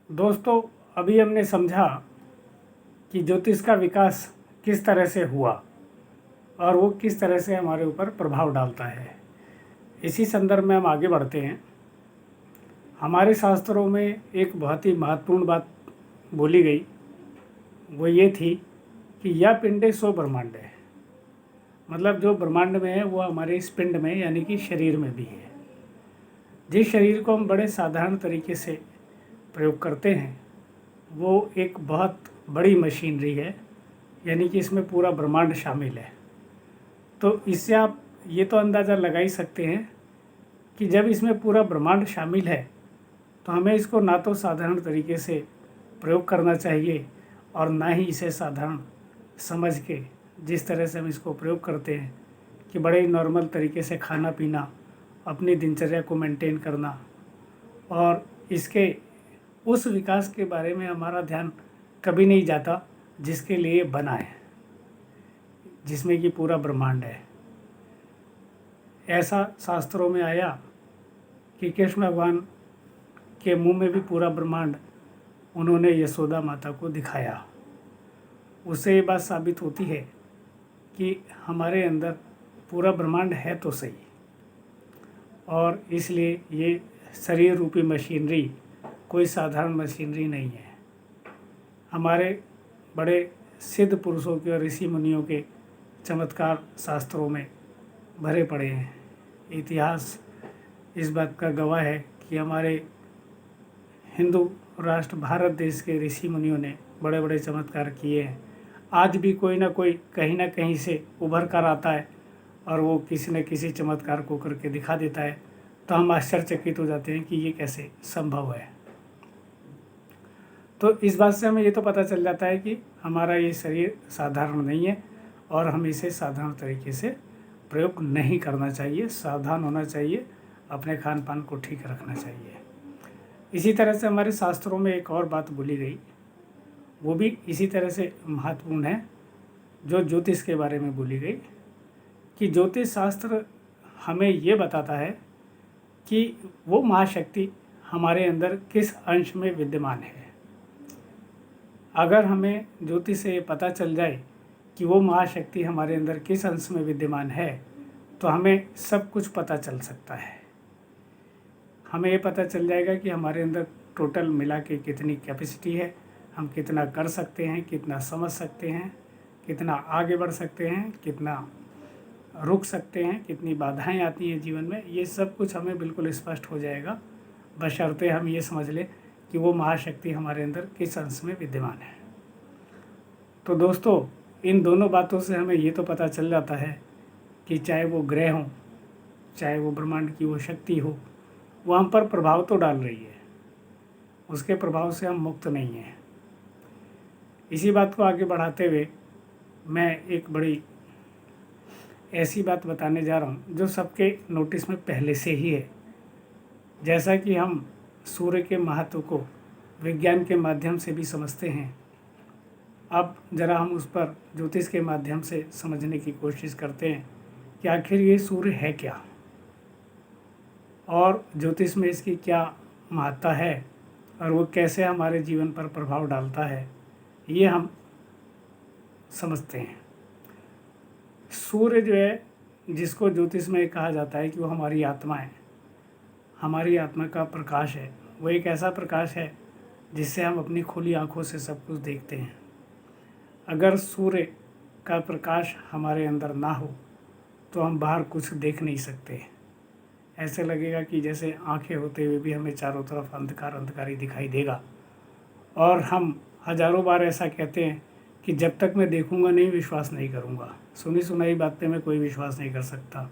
दोस्तों, अभी हमने समझा कि ज्योतिष का विकास किस तरह से हुआ और वो किस तरह से हमारे ऊपर प्रभाव डालता है। इसी संदर्भ में हम आगे बढ़ते हैं। हमारे शास्त्रों में एक बहुत ही महत्वपूर्ण बात बोली गई, वो ये थी कि यह पिंडे सो ब्रह्मांड है। मतलब जो ब्रह्मांड में है वो हमारे इस पिंड में यानी कि शरीर में भी है। जिस शरीर को हम बड़े साधारण तरीके से प्रयोग करते हैं वो एक बहुत बड़ी मशीनरी है, यानी कि इसमें पूरा ब्रह्मांड शामिल है। तो इससे आप ये तो अंदाज़ा लगा ही सकते हैं कि जब इसमें पूरा ब्रह्मांड शामिल है तो हमें इसको ना तो साधारण तरीके से प्रयोग करना चाहिए और ना ही इसे साधारण समझ के जिस तरह से हम इसको प्रयोग करते हैं कि बड़े ही नॉर्मल तरीके से खाना पीना, अपनी दिनचर्या को मेंटेन करना और इसके उस विकास के बारे में हमारा ध्यान कभी नहीं जाता जिसके लिए बना है, जिसमें कि पूरा ब्रह्मांड है। ऐसा शास्त्रों में आया कि कृष्ण भगवान के मुंह में भी पूरा ब्रह्मांड उन्होंने यशोदा माता को दिखाया। उससे ये बात साबित होती है कि हमारे अंदर पूरा ब्रह्मांड है तो सही, और इसलिए ये शरीर रूपी मशीनरी कोई साधारण मशीनरी नहीं है। हमारे बड़े सिद्ध पुरुषों के और ऋषि मुनियों के चमत्कार शास्त्रों में भरे पड़े हैं। इतिहास इस बात का गवाह है कि हमारे हिंदू राष्ट्र भारत देश के ऋषि मुनियों ने बड़े बड़े चमत्कार किए हैं। आज भी कोई ना कोई कहीं ना कहीं से उभर कर आता है और वो किसी न किसी चमत्कार को करके दिखा देता है, तो हम आश्चर्यचकित हो जाते हैं कि ये कैसे संभव है। तो इस बात से हमें ये तो पता चल जाता है कि हमारा ये शरीर साधारण नहीं है और हम इसे साधारण तरीके से प्रयोग नहीं करना चाहिए, सावधान होना चाहिए, अपने खान पान को ठीक रखना चाहिए। इसी तरह से हमारे शास्त्रों में एक और बात बोली गई, वो भी इसी तरह से महत्वपूर्ण है, जो ज्योतिष के बारे में बोली गई कि ज्योतिष शास्त्र हमें ये बताता है कि वो महाशक्ति हमारे अंदर किस अंश में विद्यमान है। अगर हमें ज्योतिष से ये पता चल जाए कि वो महाशक्ति हमारे अंदर किस अंश में विद्यमान है तो हमें सब कुछ पता चल सकता है। हमें ये पता चल जाएगा कि हमारे अंदर टोटल मिला के कितनी कैपेसिटी है, हम कितना कर सकते हैं, कितना समझ सकते हैं, कितना आगे बढ़ सकते हैं, कितना रुक सकते हैं, कितनी बाधाएं आती हैं जीवन में। ये सब कुछ हमें बिल्कुल स्पष्ट हो जाएगा, बशर्ते हम ये समझ लें कि वो महाशक्ति हमारे अंदर किस अंश में विद्यमान है। तो दोस्तों, इन दोनों बातों से हमें ये तो पता चल जाता है कि चाहे वो ग्रह हों, चाहे वो ब्रह्मांड की वो शक्ति हो, वो हम पर प्रभाव तो डाल रही है, उसके प्रभाव से हम मुक्त नहीं हैं। इसी बात को आगे बढ़ाते हुए मैं एक बड़ी ऐसी बात बताने जा रहा हूँ जो सबके नोटिस में पहले से ही है। जैसा कि हम सूर्य के महत्व को विज्ञान के माध्यम से भी समझते हैं, अब ज़रा हम उस पर ज्योतिष के माध्यम से समझने की कोशिश करते हैं कि आखिर ये सूर्य है क्या और ज्योतिष में इसकी क्या महत्ता है और वो कैसे हमारे जीवन पर प्रभाव डालता है, ये हम समझते हैं। सूर्य जो है, जिसको ज्योतिष में कहा जाता है कि वो हमारी आत्मा है, हमारी आत्मा का प्रकाश है। वो एक ऐसा प्रकाश है जिससे हम अपनी खुली आंखों से सब कुछ देखते हैं। अगर सूर्य का प्रकाश हमारे अंदर ना हो तो हम बाहर कुछ देख नहीं सकते। ऐसे लगेगा कि जैसे आंखें होते हुए भी हमें चारों तरफ अंधकार अंधकार ही दिखाई देगा। और हम हजारों बार ऐसा कहते हैं कि जब तक मैं देखूंगा नहीं विश्वास नहीं करूंगा। सुनी सुनाई बात पे मैं कोई विश्वास नहीं कर सकता।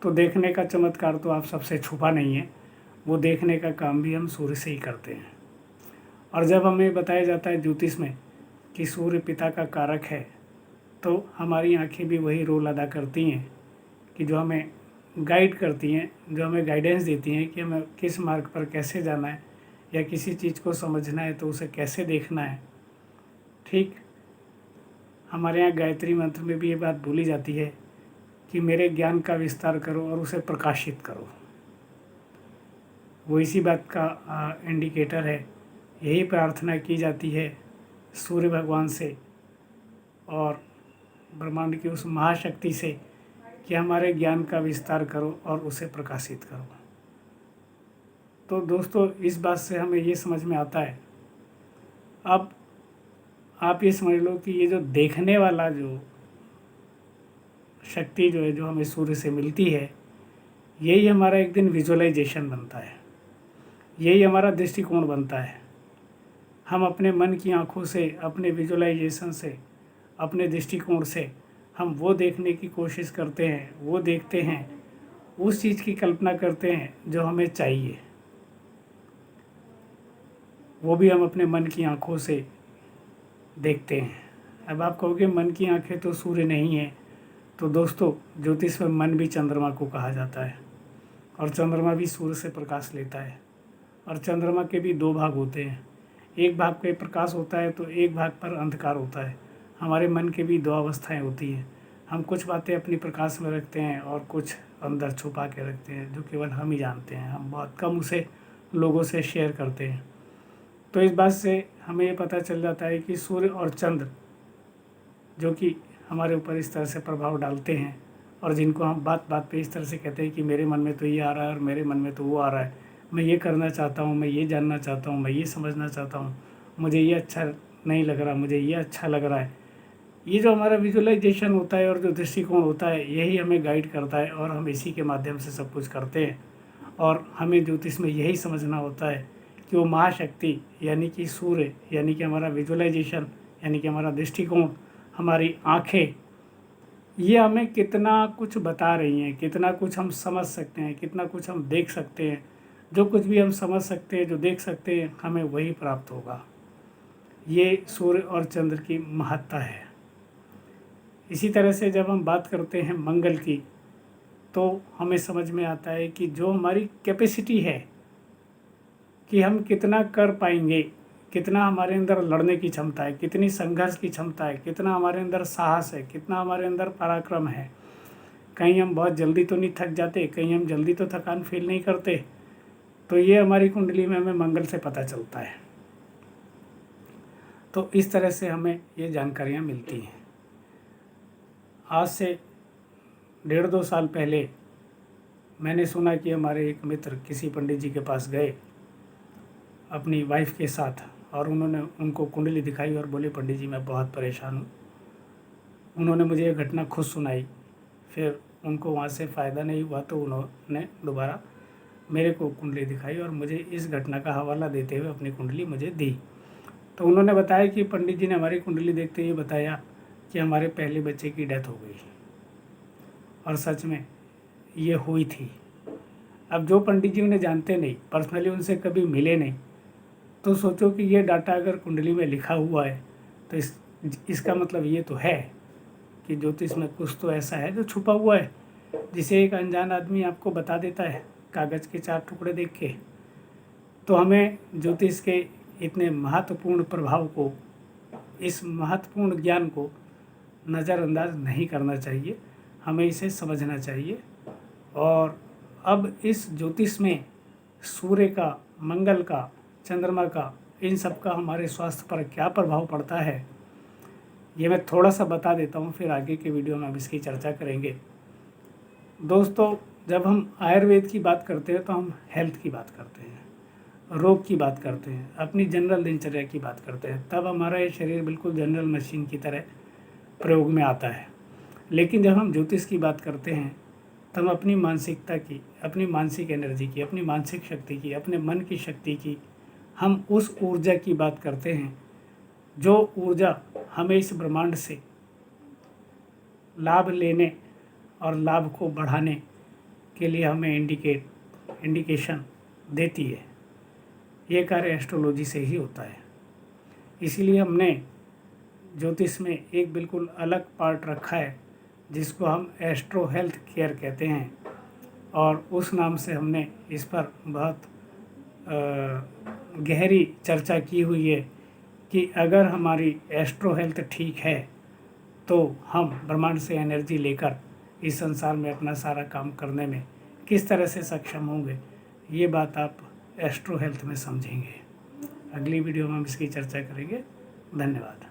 तो देखने का चमत्कार तो आप सबसे छुपा नहीं है, वो देखने का काम भी हम सूर्य से ही करते हैं। और जब हमें बताया जाता है ज्योतिष में कि सूर्य पिता का कारक है, तो हमारी आंखें भी वही रोल अदा करती हैं कि जो हमें गाइड करती हैं, जो हमें गाइडेंस देती हैं कि हमें किस मार्ग पर कैसे जाना है या किसी चीज़ को समझना है तो उसे कैसे देखना है। ठीक हमारे यहाँ गायत्री मंत्र में भी ये बात बोली जाती है कि मेरे ज्ञान का विस्तार करो और उसे प्रकाशित करो। वो इसी बात का इंडिकेटर है यही प्रार्थना की जाती है सूर्य भगवान से और ब्रह्मांड की उस महाशक्ति से कि हमारे ज्ञान का विस्तार करो और उसे प्रकाशित करो। तो दोस्तों, इस बात से हमें ये समझ में आता है, अब आप ये समझ लो कि ये जो देखने वाला जो शक्ति जो है, जो हमें सूर्य से मिलती है, यही हमारा एक दिन विजुअलाइजेशन बनता है, यही हमारा दृष्टिकोण बनता है। हम अपने मन की आँखों से, अपने विजुअलाइजेशन से, अपने दृष्टिकोण से हम वो देखने की कोशिश करते हैं, वो देखते हैं, उस चीज़ की कल्पना करते हैं जो हमें चाहिए। वो भी हम अपने मन की आँखों से देखते हैं। अब आप कहोगे मन की आँखें तो सूर्य नहीं है, तो दोस्तों ज्योतिष में मन भी चंद्रमा को कहा जाता है और चंद्रमा भी सूर्य से प्रकाश लेता है। और चंद्रमा के भी दो भाग होते हैं, एक भाग पे प्रकाश होता है तो एक भाग पर अंधकार होता है। हमारे मन के भी दो अवस्थाएं होती हैं। हम कुछ बातें अपनी प्रकाश में रखते हैं और कुछ अंदर छुपा के रखते हैं, जो केवल हम ही जानते हैं। हम बहुत कम उसे लोगों से शेयर करते हैं। तो इस बात से हमें ये पता चल जाता है कि सूर्य और चंद्र जो कि हमारे ऊपर इस तरह से प्रभाव डालते हैं और जिनको हम बात बात पे इस तरह से कहते हैं कि मेरे मन में तो ये आ रहा है और मेरे मन में तो वो आ रहा है, मैं ये करना चाहता हूँ, मैं ये जानना चाहता हूँ, मैं ये समझना चाहता हूँ, मुझे ये अच्छा नहीं लग रहा, मुझे ये अच्छा लग रहा है। ये जो हमारा विजुअलाइजेशन होता है और जो दृष्टिकोण होता है, यही हमें गाइड करता है और हम इसी के माध्यम से सब कुछ करते हैं। और हमें ज्योतिष में यही समझना होता है कि वो महाशक्ति यानी कि सूर्य, यानी कि हमारा विजुअलाइजेशन, यानी कि हमारा दृष्टिकोण, हमारी आँखें, ये हमें कितना कुछ बता रही हैं, कितना कुछ हम समझ सकते हैं, कितना कुछ हम देख सकते हैं। जो कुछ भी हम समझ सकते हैं, जो देख सकते हैं, हमें वही प्राप्त होगा। ये सूर्य और चंद्र की महत्ता है। इसी तरह से जब हम बात करते हैं मंगल की, तो हमें समझ में आता है कि जो हमारी कैपेसिटी है कि हम कितना कर पाएंगे, कितना हमारे अंदर लड़ने की क्षमता है, कितनी संघर्ष की क्षमता है, कितना हमारे अंदर साहस है, कितना हमारे अंदर पराक्रम है। कहीं हम बहुत जल्दी तो नहीं थक जाते, कहीं हम जल्दी तो थकान फील नहीं करते। तो ये हमारी कुंडली में हमें मंगल से पता चलता है। तो इस तरह से हमें ये जानकारियाँ मिलती हैं। आज से 1.5-2 साल पहले मैंने सुना कि हमारे एक मित्र किसी पंडित जी के पास गए अपनी वाइफ के साथ, और उन्होंने उनको कुंडली दिखाई और बोले, पंडित जी मैं बहुत परेशान हूँ। उन्होंने मुझे ये घटना खुद सुनाई। फिर उनको वहाँ से फ़ायदा नहीं हुआ तो उन्होंने दोबारा मेरे को कुंडली दिखाई और मुझे इस घटना का हवाला देते हुए अपनी कुंडली मुझे दी। तो उन्होंने बताया कि पंडित जी ने हमारी कुंडली देखते हुए बताया कि हमारे पहले बच्चे की डेथ हो गई। और सच में ये हुई थी। अब जो पंडित जी उन्हें जानते नहीं, पर्सनली उनसे कभी मिले नहीं, तो सोचो कि ये डाटा अगर कुंडली में लिखा हुआ है तो इसका मतलब ये तो है कि ज्योतिष में कुछ तो ऐसा है जो छुपा हुआ है, जिसे एक अनजान आदमी आपको बता देता है कागज़ के 4 टुकड़े देख के। तो हमें ज्योतिष के इतने महत्वपूर्ण प्रभाव को, इस महत्वपूर्ण ज्ञान को नज़रअंदाज नहीं करना चाहिए, हमें इसे समझना चाहिए। और अब इस ज्योतिष में सूर्य का, मंगल का, चंद्रमा का, इन सब का हमारे स्वास्थ्य पर क्या प्रभाव पड़ता है, ये मैं थोड़ा सा बता देता हूँ, फिर आगे के वीडियो में हम इसकी चर्चा करेंगे। दोस्तों, जब हम आयुर्वेद की बात करते हैं तो हम हेल्थ की बात करते हैं, रोग की बात करते हैं, अपनी जनरल दिनचर्या की बात करते हैं, तब हमारा ये शरीर बिल्कुल जनरल मशीन की तरह प्रयोग में आता है। लेकिन जब हम ज्योतिष की बात करते हैं तो हम अपनी मानसिकता की, अपनी मानसिक एनर्जी की, अपनी मानसिक शक्ति की, अपने मन की शक्ति की, हम उस ऊर्जा की बात करते हैं जो ऊर्जा हमें इस ब्रह्मांड से लाभ लेने और लाभ को बढ़ाने के लिए हमें इंडिकेशन देती है। ये कार्य एस्ट्रोलॉजी से ही होता है। इसीलिए हमने ज्योतिष में एक बिल्कुल अलग पार्ट रखा है जिसको हम एस्ट्रो हेल्थ केयर कहते हैं, और उस नाम से हमने इस पर बहुत गहरी चर्चा की हुई है कि अगर हमारी एस्ट्रो हेल्थ ठीक है तो हम ब्रह्मांड से एनर्जी लेकर इस संसार में अपना सारा काम करने में किस तरह से सक्षम होंगे। ये बात आप एस्ट्रो हेल्थ में समझेंगे। अगली वीडियो में हम इसकी चर्चा करेंगे। धन्यवाद।